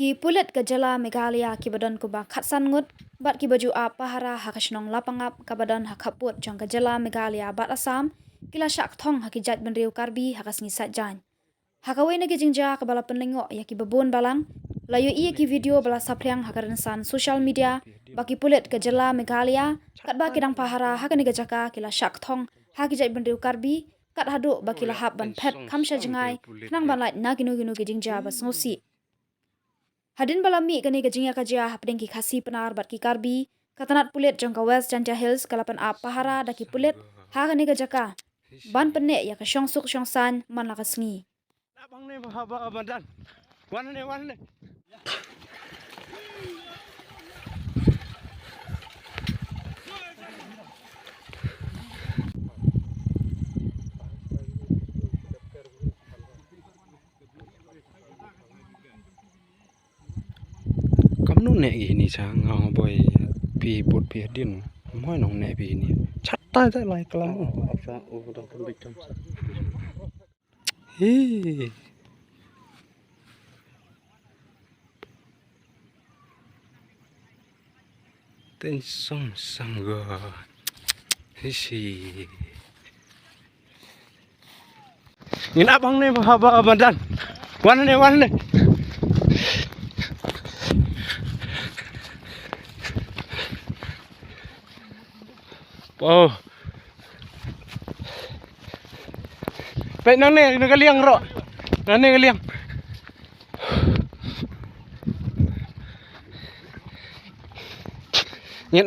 Ki pulit ke jala Meghalaya ki badan ku ba khatsan ngut bat ki baju a pahara hakashnong lapangap ka badan hakaput jong ke jala Meghalaya bat Assam kila syak thong hakijat benriu karbi hakasngi satjan. Hakawe nege jingja ke bala penlengo ya ki babun balang layu iya ki video bala sapriang hakarensan social media baki pulit ke jala Meghalaya kat ba kidang pahara hakanege jaka kila syak thong hakijat benriu karbi kat hadu baki lahap ban pet kamsha jengai nang ban lait naginu-ginu ke jingja bas ngosi. Hadin balami kani kajingya kajia hapdeng ki khasi penar bat ki karbi katanat pulit jongka West Janja Hills kalapan a pahara daki pulit ha kani kajaka ban penek ya ka syongsuk syongsan man la kasngi. Abang ni bahaba badan. Wan ni. Kamu nek gini sang boy pi bot pi din moi nong nek pi ni chatta ja lai kalam apsa udah pembicam he tension sangga hisi ngin abang ni bahaba badan wan ni oh baik nang ni kaliang ro nang ni kaliang ngin